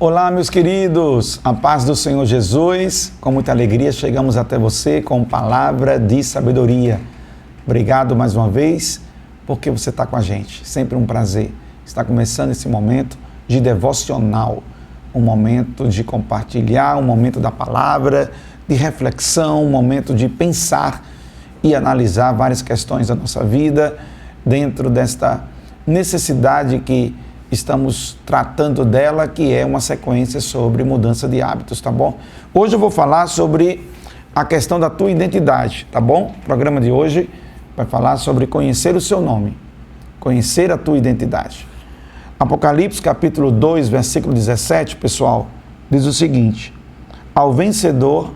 Olá, meus queridos, a paz do Senhor Jesus. Com muita alegria chegamos até você com palavra de sabedoria. Obrigado mais uma vez porque você está com a gente. Sempre um prazer. Está começando esse momento de devocional, um momento de compartilhar, um momento da palavra, de reflexão, um momento de pensar e analisar várias questões da nossa vida dentro desta necessidade que estamos tratando dela, que é uma sequência sobre mudança de hábitos, tá bom? Hoje eu vou falar sobre a questão da tua identidade, tá bom? O programa de hoje vai falar sobre conhecer o seu nome, conhecer a tua identidade. Apocalipse capítulo 2, versículo 17, pessoal, diz o seguinte: ao vencedor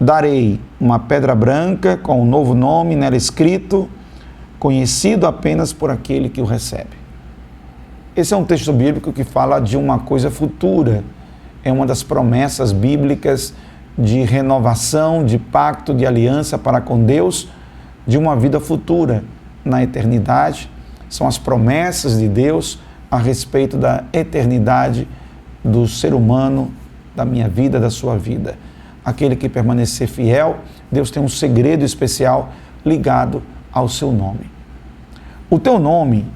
darei uma pedra branca com um novo nome nela escrito, conhecido apenas por aquele que o recebe. Esse é um texto bíblico que fala de uma coisa futura. É uma das promessas bíblicas de renovação, de pacto, de aliança para com Deus, de uma vida futura na eternidade. São as promessas de Deus a respeito da eternidade do ser humano, da minha vida, da sua vida. Aquele que permanecer fiel, Deus tem um segredo especial ligado ao seu nome. O teu nome,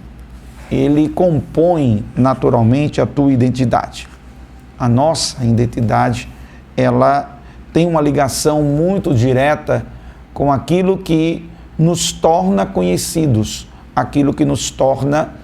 ele compõe naturalmente a tua identidade. A nossa identidade, ela tem uma ligação muito direta com aquilo que nos torna conhecidos, aquilo que nos torna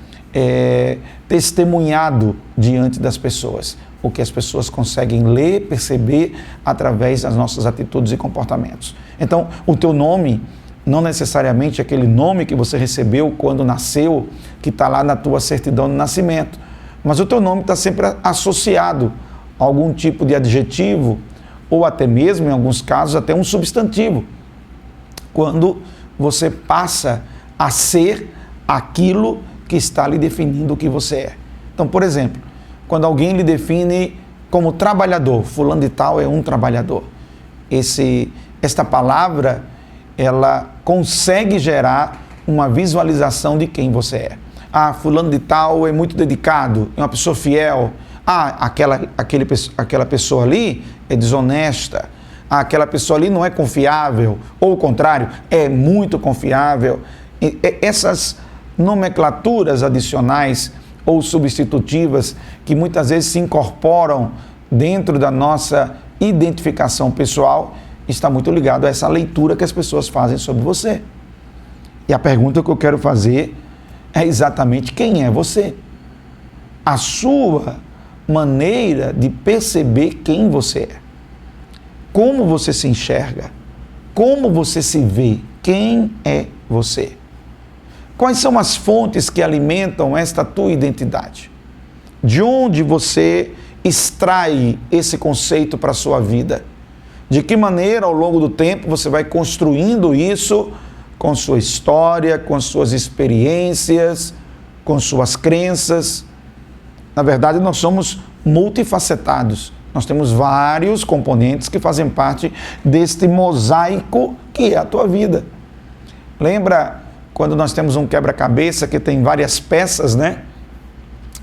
testemunhado diante das pessoas, o que as pessoas conseguem ler, perceber através das nossas atitudes e comportamentos. Então, o teu nome, não necessariamente aquele nome que você recebeu quando nasceu, que está lá na tua certidão de nascimento, mas o teu nome está sempre associado a algum tipo de adjetivo, ou até mesmo, em alguns casos, até um substantivo, quando você passa a ser aquilo que está lhe definindo o que você é. Então, por exemplo, quando alguém lhe define como trabalhador, fulano de tal é um trabalhador, esta palavra, ela consegue gerar uma visualização de quem você é. Ah, fulano de tal é muito dedicado, é uma pessoa fiel. Ah, aquela pessoa ali é desonesta. Ah, aquela pessoa ali não é confiável. Ou o contrário, é muito confiável. Essas nomenclaturas adicionais ou substitutivas que muitas vezes se incorporam dentro da nossa identificação pessoal, está muito ligado a essa leitura que as pessoas fazem sobre você. E a pergunta que eu quero fazer é exatamente quem é você? A sua maneira de perceber quem você é. Como você se enxerga? Como você se vê? Quem é você? Quais são as fontes que alimentam esta tua identidade? De onde você extrai esse conceito para a sua vida? De que maneira, ao longo do tempo, você vai construindo isso com sua história, com suas experiências, com suas crenças? Na verdade, nós somos multifacetados. Nós temos vários componentes que fazem parte deste mosaico que é a tua vida. Lembra quando nós temos um quebra-cabeça que tem várias peças, né?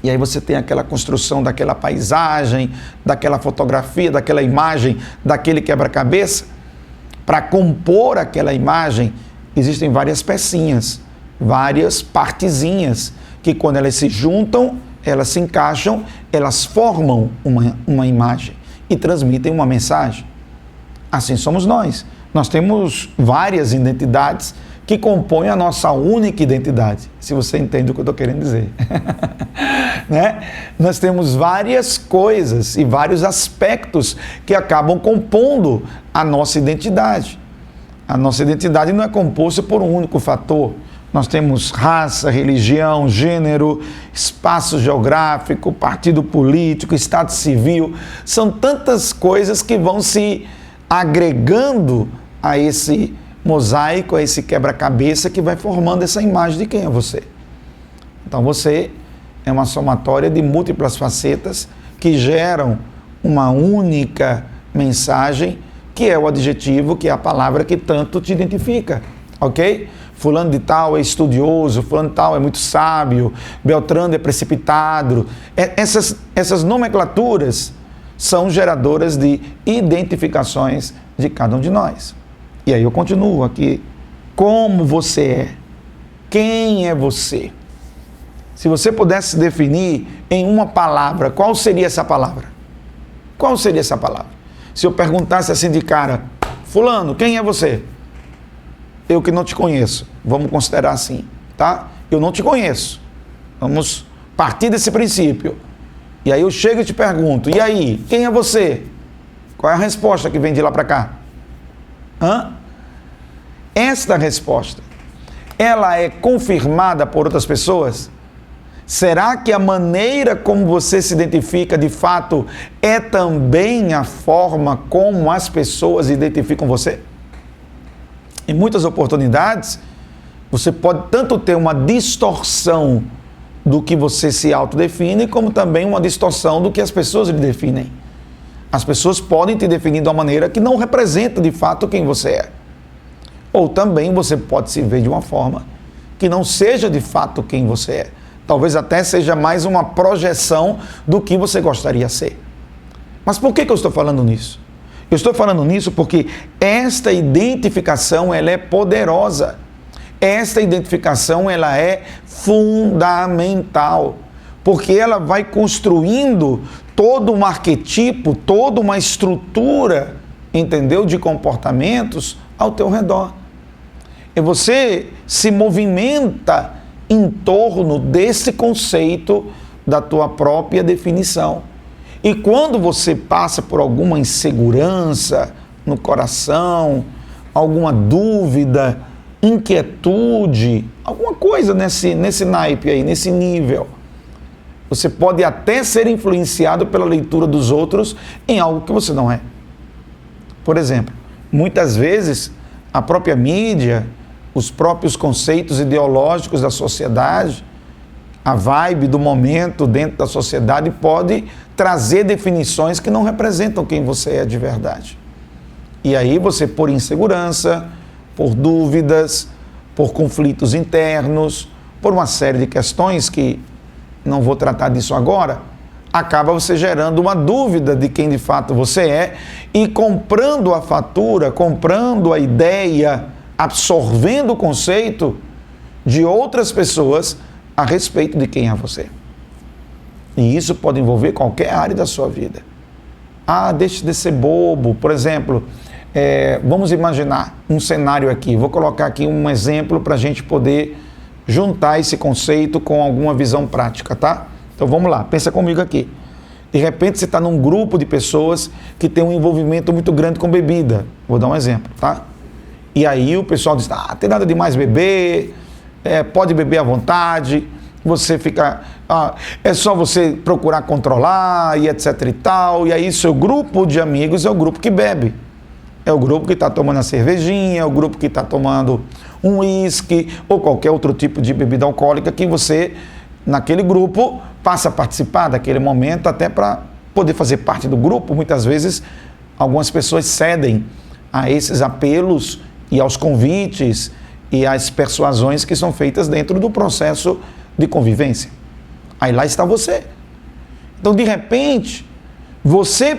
E aí você tem aquela construção daquela paisagem, daquela fotografia, daquela imagem, daquele quebra-cabeça. Para compor aquela imagem, existem várias pecinhas, várias partezinhas, que quando elas se juntam, elas se encaixam, elas formam uma imagem e transmitem uma mensagem. Assim somos nós. Nós temos várias identidades que compõem a nossa única identidade, se você entende o que eu estou querendo dizer. Né? Nós temos várias coisas e vários aspectos que acabam compondo a nossa identidade. A nossa identidade não é composta por um único fator. Nós temos raça, religião, gênero, espaço geográfico, partido político, estado civil. São tantas coisas que vão se agregando a esse mosaico, a esse quebra-cabeça que vai formando essa imagem de quem é você. Então você é uma somatória de múltiplas facetas que geram uma única mensagem, que é o adjetivo, que é a palavra que tanto te identifica, ok? fulano de tal é estudioso, fulano de tal é muito sábio, Beltrano é precipitado. Essas nomenclaturas são geradoras de identificações de cada um de nós. E aí eu continuo aqui. Como você é? Quem é você? Se você pudesse definir em uma palavra, qual seria essa palavra? Qual seria essa palavra? Se eu perguntasse assim de cara, fulano, quem é você? Eu que não te conheço. Vamos considerar assim, tá? Eu não te conheço. Vamos partir desse princípio. E aí eu chego e te pergunto, e aí, quem é você? Qual é a resposta que vem de lá para cá? Esta resposta, ela é confirmada por outras pessoas? Será que a maneira como você se identifica de fato é também a forma como as pessoas identificam você? Em muitas oportunidades, você pode tanto ter uma distorção do que você se autodefine, como também uma distorção do que as pessoas lhe definem. As pessoas podem te definir de uma maneira que não representa de fato quem você é. Ou também você pode se ver de uma forma que não seja de fato quem você é. Talvez até seja mais uma projeção do que você gostaria de ser. Mas por que eu estou falando nisso? Eu estou falando nisso porque esta identificação, ela é poderosa. Esta identificação, ela é fundamental. Porque ela vai construindo todo um arquetipo, toda uma estrutura, entendeu? De comportamentos ao teu redor. E você se movimenta em torno desse conceito da tua própria definição. E quando você passa por alguma insegurança no coração, alguma dúvida, inquietude, alguma coisa nesse naipe aí, nesse nível, você pode até ser influenciado pela leitura dos outros em algo que você não é. Por exemplo, muitas vezes a própria mídia, os próprios conceitos ideológicos da sociedade, a vibe do momento dentro da sociedade pode trazer definições que não representam quem você é de verdade. E aí você, por insegurança, por dúvidas, por conflitos internos, por uma série de questões que não vou tratar disso agora, acaba você gerando uma dúvida de quem de fato você é e comprando a fatura, comprando a ideia, absorvendo o conceito de outras pessoas a respeito de quem é você. E isso pode envolver qualquer área da sua vida. Deixe de ser bobo. Por exemplo, vamos imaginar um cenário aqui. Vou colocar aqui um exemplo para a gente poder juntar esse conceito com alguma visão prática, tá? Então vamos lá, pensa comigo aqui. De repente você está num grupo de pessoas que tem um envolvimento muito grande com bebida. Vou dar um exemplo, tá? E aí o pessoal diz, tem nada de mais beber, pode beber à vontade, você fica, é só você procurar controlar e etc e tal. E aí seu grupo de amigos é o grupo que bebe. É o grupo que está tomando a cervejinha, é o grupo que está tomando um uísque ou qualquer outro tipo de bebida alcoólica que você, naquele grupo, passa a participar daquele momento até para poder fazer parte do grupo. Muitas vezes, algumas pessoas cedem a esses apelos e aos convites e às persuasões que são feitas dentro do processo de convivência. Aí lá está você. Então, de repente, você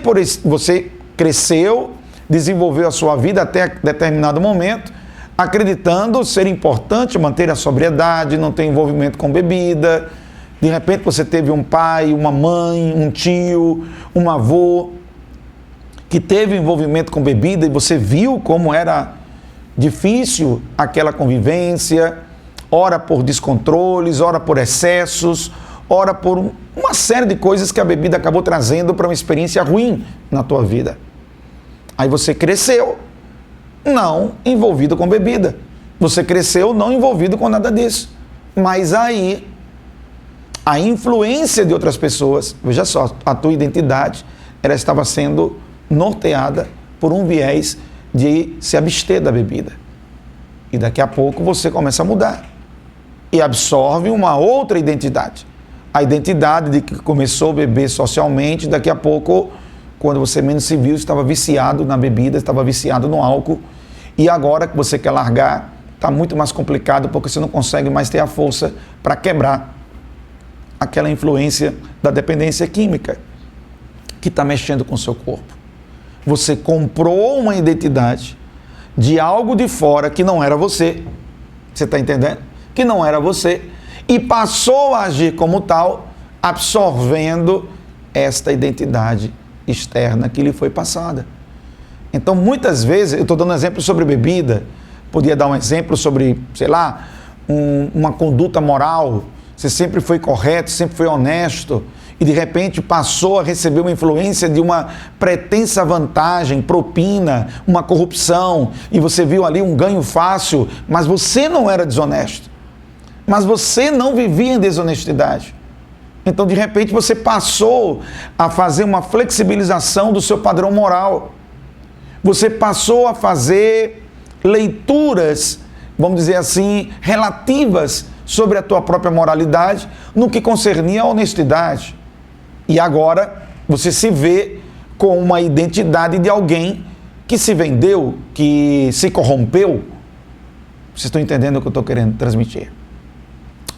cresceu, desenvolveu a sua vida até determinado momento, acreditando ser importante manter a sobriedade, não ter envolvimento com bebida. De repente você teve um pai, uma mãe, um tio, um avô que teve envolvimento com bebida e você viu como era difícil aquela convivência, ora por descontroles, ora por excessos, ora por uma série de coisas que a bebida acabou trazendo para uma experiência ruim na tua vida. Aí você cresceu não envolvido com bebida. Você cresceu não envolvido com nada disso. Mas aí, a influência de outras pessoas, veja só, a tua identidade, ela estava sendo norteada por um viés de se abster da bebida. E daqui a pouco você começa a mudar. E absorve uma outra identidade. A identidade de que começou a beber socialmente, daqui a pouco, quando você menos se viu, estava viciado na bebida, estava viciado no álcool. E agora que você quer largar, está muito mais complicado, porque você não consegue mais ter a força para quebrar aquela influência da dependência química que está mexendo com o seu corpo. Você comprou uma identidade de algo de fora que não era você. Você está entendendo? Que não era você. E passou a agir como tal, absorvendo esta identidade externa que lhe foi passada. Então, muitas vezes, eu estou dando um exemplo sobre bebida, podia dar um exemplo sobre, sei lá, uma conduta moral. Você sempre foi correto, sempre foi honesto, e de repente passou a receber uma influência de uma pretensa vantagem, propina, uma corrupção, e você viu ali um ganho fácil, mas você não era desonesto. Mas você não vivia em desonestidade. Então, de repente, você passou a fazer uma flexibilização do seu padrão moral. Você passou a fazer leituras, vamos dizer assim, relativas sobre a tua própria moralidade no que concernia a honestidade. E agora você se vê com uma identidade de alguém que se vendeu, que se corrompeu. Vocês estão entendendo o que eu estou querendo transmitir?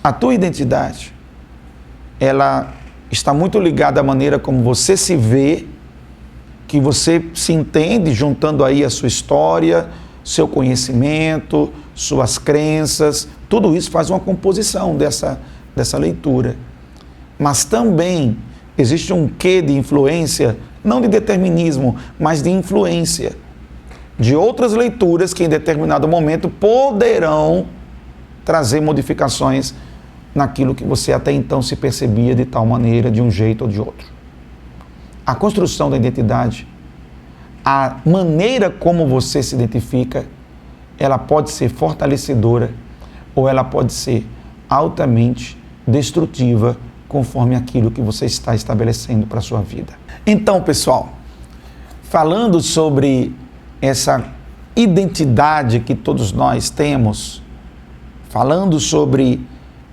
A tua identidade, ela está muito ligada à maneira como você se vê, que você se entende, juntando aí a sua história, seu conhecimento, suas crenças, tudo isso faz uma composição dessa leitura. Mas também existe um quê de influência, não de determinismo, mas de influência, de outras leituras que em determinado momento poderão trazer modificações naquilo que você até então se percebia de tal maneira, de um jeito ou de outro. A construção da identidade, a maneira como você se identifica, ela pode ser fortalecedora ou ela pode ser altamente destrutiva conforme aquilo que você está estabelecendo para a sua vida. Então, pessoal, falando sobre essa identidade que todos nós temos, falando sobre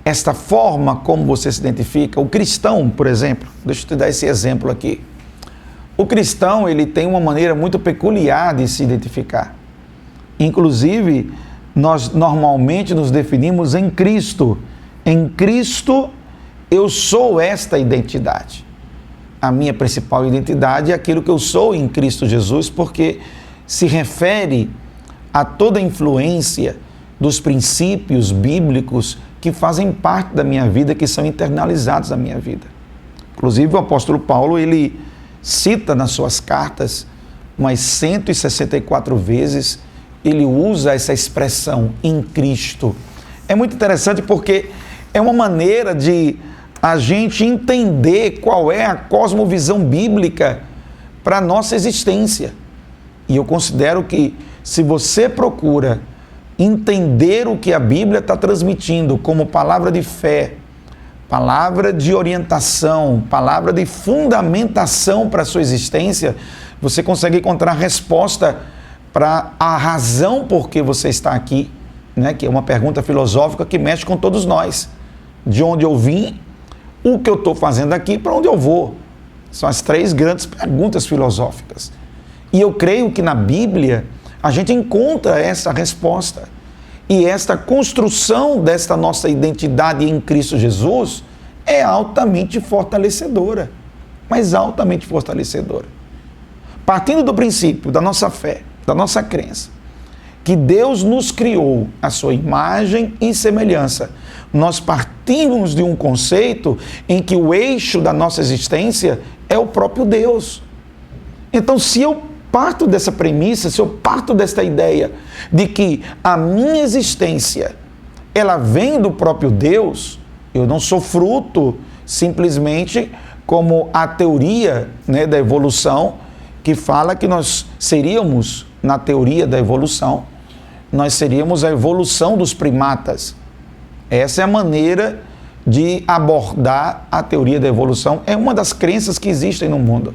esta forma como você se identifica, o cristão, por exemplo, deixa eu te dar esse exemplo aqui. O cristão, ele tem uma maneira muito peculiar de se identificar. Inclusive, nós normalmente nos definimos em Cristo. Em Cristo, eu sou esta identidade. A minha principal identidade é aquilo que eu sou em Cristo Jesus, porque se refere a toda a influência dos princípios bíblicos que fazem parte da minha vida, que são internalizados na minha vida. Inclusive, o apóstolo Paulo, ele cita nas suas cartas, umas 164 vezes, ele usa essa expressão, em Cristo. É muito interessante porque é uma maneira de a gente entender qual é a cosmovisão bíblica para a nossa existência. E eu considero que se você procura entender o que a Bíblia está transmitindo como palavra de fé, palavra de orientação, palavra de fundamentação para a sua existência, você consegue encontrar resposta para a razão por que você está aqui, né? Que é uma pergunta filosófica que mexe com todos nós. De onde eu vim, o que eu estou fazendo aqui, para onde eu vou. São as 3 grandes perguntas filosóficas. E eu creio que na Bíblia a gente encontra essa resposta. E esta construção desta nossa identidade em Cristo Jesus é altamente fortalecedora, mas altamente fortalecedora. Partindo do princípio da nossa fé, da nossa crença, que Deus nos criou à sua imagem e semelhança, nós partimos de um conceito em que o eixo da nossa existência é o próprio Deus. Então, se eu parto dessa premissa, se eu parto desta ideia de que a minha existência, ela vem do próprio Deus, eu não sou fruto simplesmente como a teoria, né, da evolução, que fala que nós seríamos, na teoria da evolução, nós seríamos a evolução dos primatas. Essa é a maneira de abordar a teoria da evolução. É uma das crenças que existem no mundo.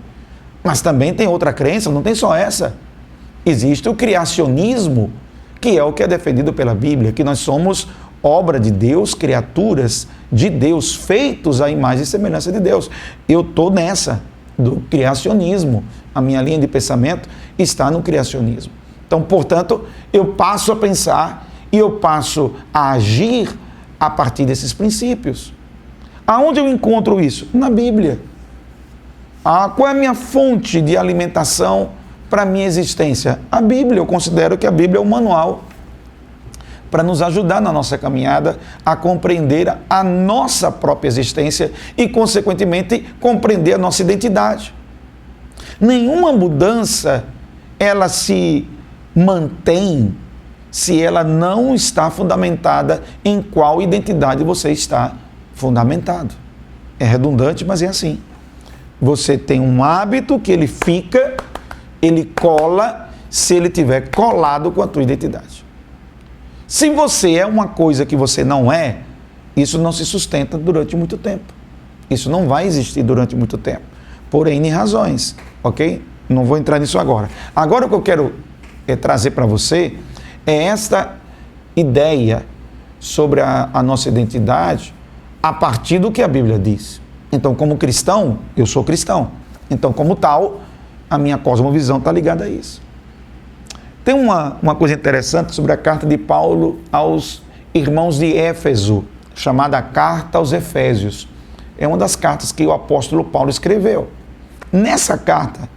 Mas também tem outra crença, não tem só essa. Existe o criacionismo, que é o que é defendido pela Bíblia, que nós somos obra de Deus, criaturas de Deus, feitos à imagem e semelhança de Deus. Eu estou nessa, do criacionismo. A minha linha de pensamento está no criacionismo. Então, portanto, eu passo a pensar e eu passo a agir a partir desses princípios. Aonde eu encontro isso? Na Bíblia. Qual é a minha fonte de alimentação para a minha existência? A Bíblia. Eu considero que a Bíblia é um manual para nos ajudar na nossa caminhada a compreender a nossa própria existência e, consequentemente, compreender a nossa identidade. Nenhuma mudança, ela se mantém se ela não está fundamentada em qual identidade você está fundamentado. É redundante, mas é assim. Você tem um hábito que ele fica, ele cola, se ele tiver colado com a tua identidade. Se você é uma coisa que você não é, isso não se sustenta durante muito tempo. Isso não vai existir durante muito tempo. Por N razões, ok? Não vou entrar nisso agora. Agora o que eu quero trazer para você é esta ideia sobre a nossa identidade a partir do que a Bíblia diz. Então, como cristão, eu sou cristão. Então, como tal, a minha cosmovisão está ligada a isso. Tem uma coisa interessante sobre a carta de Paulo aos irmãos de Éfeso, chamada Carta aos Efésios. É uma das cartas que o apóstolo Paulo escreveu. Nessa carta,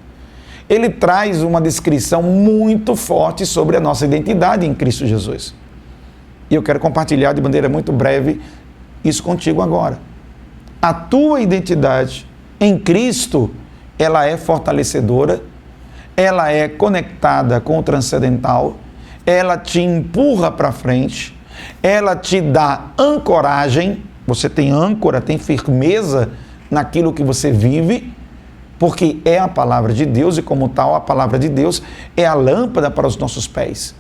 ele traz uma descrição muito forte sobre a nossa identidade em Cristo Jesus. E eu quero compartilhar de maneira muito breve isso contigo agora. A tua identidade em Cristo, ela é fortalecedora, ela é conectada com o transcendental, ela te empurra para frente, ela te dá ancoragem, você tem âncora, tem firmeza naquilo que você vive, porque é a palavra de Deus e, como tal, a palavra de Deus é a lâmpada para os nossos pés,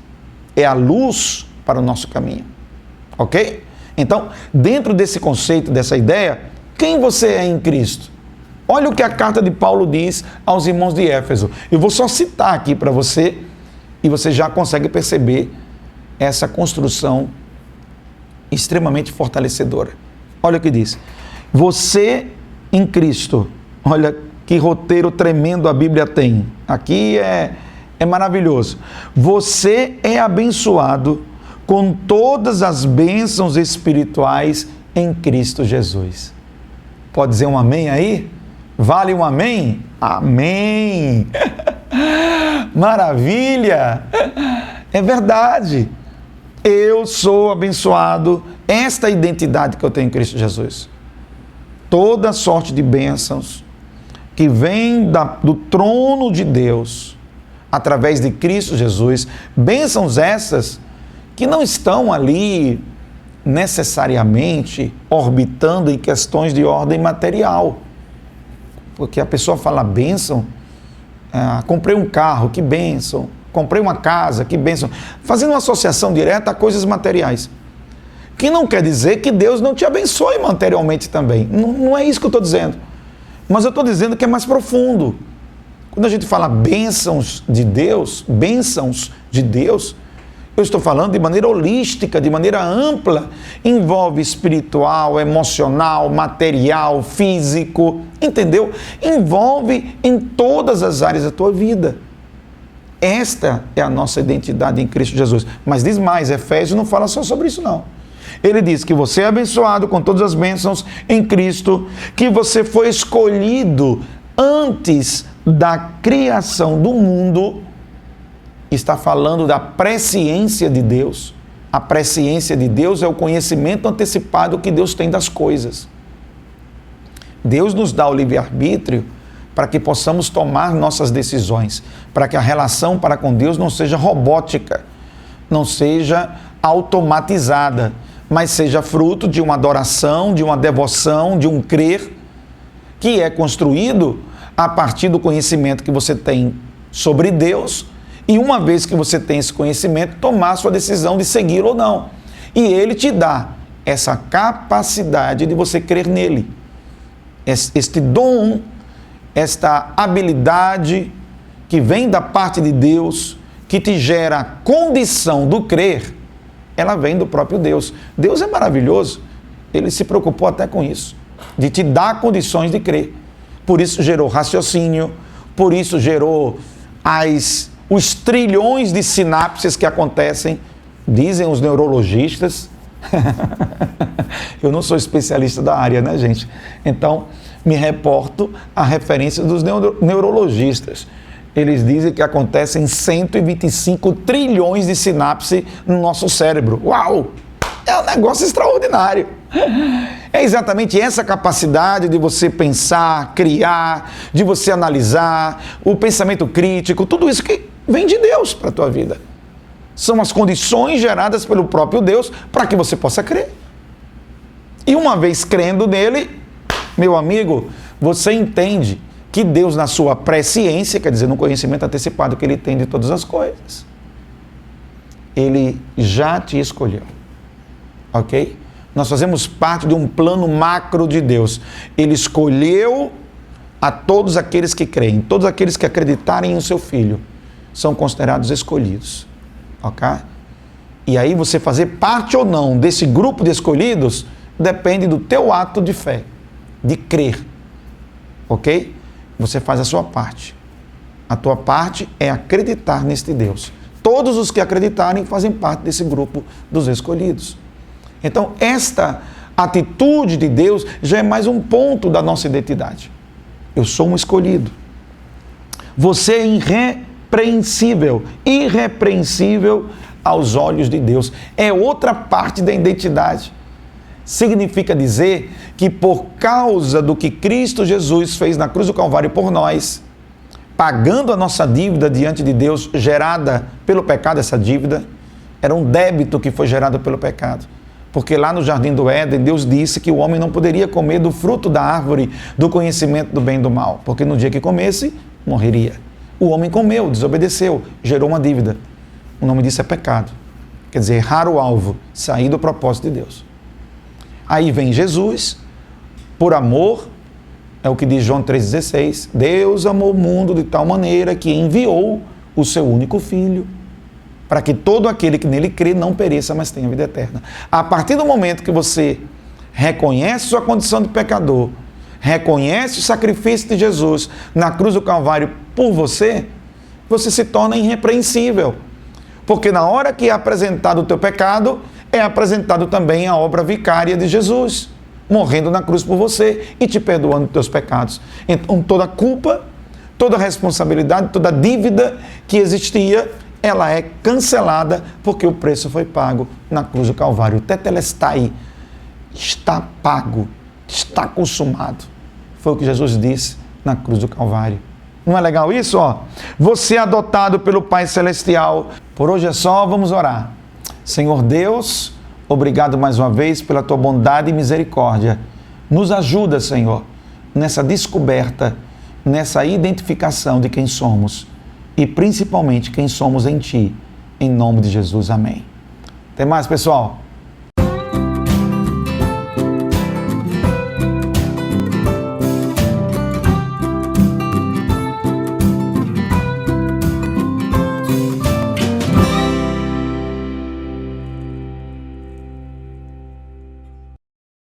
é a luz para o nosso caminho, ok? Então, dentro desse conceito, dessa ideia, quem você é em Cristo? Olha o que a carta de Paulo diz aos irmãos de Éfeso. Eu vou só citar aqui para você e você já consegue perceber essa construção extremamente fortalecedora. Olha o que diz. Você em Cristo, olha que roteiro tremendo a Bíblia tem. Aqui é maravilhoso. Você é abençoado com todas as bênçãos espirituais em Cristo Jesus. Pode dizer um amém aí? Vale um amém? Amém! Maravilha! É verdade. Eu sou abençoado. Esta identidade que eu tenho em Cristo Jesus. Toda sorte de bênçãos que vem do trono de Deus, através de Cristo Jesus, bênçãos essas que não estão ali necessariamente orbitando em questões de ordem material. Porque a pessoa fala bênção, comprei um carro, que bênção, comprei uma casa, que bênção, fazendo uma associação direta a coisas materiais. Que não quer dizer que Deus não te abençoe materialmente também. Não é isso que eu estou dizendo. Mas eu estou dizendo que é mais profundo. Quando a gente fala bênçãos de Deus, eu estou falando de maneira holística, de maneira ampla. Envolve espiritual, emocional, material, físico, entendeu? Envolve em todas as áreas da tua vida. Esta é a nossa identidade em Cristo Jesus. Mas diz mais, Efésios não fala só sobre isso não. Ele diz que você é abençoado com todas as bênçãos em Cristo, que você foi escolhido antes da criação do mundo. Está falando da presciência de Deus. A presciência de Deus é o conhecimento antecipado que Deus tem das coisas. Deus nos dá o livre-arbítrio para que possamos tomar nossas decisões, para que a relação para com Deus não seja robótica, não seja automatizada, mas seja fruto de uma adoração, de uma devoção, de um crer, que é construído a partir do conhecimento que você tem sobre Deus, e uma vez que você tem esse conhecimento, tomar a sua decisão de segui-lo ou não. E Ele te dá essa capacidade de você crer nele. Este dom, esta habilidade que vem da parte de Deus, que te gera a condição do crer, ela vem do próprio Deus. Deus é maravilhoso. Ele se preocupou até com isso, de te dar condições de crer. Por isso gerou raciocínio, por isso gerou os trilhões de sinapses que acontecem dizem os neurologistas, eu não sou especialista da área, né, gente? Então, me reporto à referência dos neurologistas. Eles dizem que acontecem 125 trilhões de sinapses no nosso cérebro. Uau! É um negócio extraordinário. É exatamente essa capacidade de você pensar, criar, de você analisar, o pensamento crítico, tudo isso que vem de Deus para a tua vida. São as condições geradas pelo próprio Deus para que você possa crer. E uma vez crendo nele, meu amigo, você entende que Deus, na sua presciência, quer dizer, no conhecimento antecipado que Ele tem de todas as coisas, Ele já te escolheu. Ok? Nós fazemos parte de um plano macro de Deus. Ele escolheu a todos aqueles que creem, todos aqueles que acreditarem no seu Filho, são considerados escolhidos. Ok? E aí você fazer parte ou não desse grupo de escolhidos depende do teu ato de fé, de crer. Ok? Você faz a sua parte. A tua parte é acreditar neste Deus. Todos os que acreditarem fazem parte desse grupo dos escolhidos. Então, esta atitude de Deus já é mais um ponto da nossa identidade. Eu sou um escolhido. Você é irrepreensível aos olhos de Deus. É outra parte da identidade. Significa dizer que por causa do que Cristo Jesus fez na cruz do Calvário por nós, pagando a nossa dívida diante de Deus, gerada pelo pecado, essa dívida, era um débito que foi gerado pelo pecado. Porque lá no Jardim do Éden, Deus disse que o homem não poderia comer do fruto da árvore do conhecimento do bem e do mal, porque no dia que comesse, morreria. O homem comeu, desobedeceu, gerou uma dívida. O nome disso é pecado. Quer dizer, errar o alvo, sair do propósito de Deus. Aí vem Jesus, por amor, é o que diz João 3,16, Deus amou o mundo de tal maneira que enviou o seu único Filho, para que todo aquele que nele crê não pereça, mas tenha vida eterna. A partir do momento que você reconhece sua condição de pecador, reconhece o sacrifício de Jesus na cruz do Calvário por você, você se torna irrepreensível. Porque na hora que é apresentado o teu pecado, é apresentado também a obra vicária de Jesus, morrendo na cruz por você e te perdoando os teus pecados. Então, toda culpa, toda responsabilidade, toda dívida que existia, ela é cancelada porque o preço foi pago na cruz do Calvário. O tetelestai, está pago, está consumado. Foi o que Jesus disse na cruz do Calvário. Não é legal isso? Ó? Você é adotado pelo Pai Celestial. Por hoje é só, vamos orar. Senhor Deus, obrigado mais uma vez pela tua bondade e misericórdia. Nos ajuda, Senhor, nessa descoberta, nessa identificação de quem somos e principalmente quem somos em Ti. Em nome de Jesus, amém. Até mais, pessoal.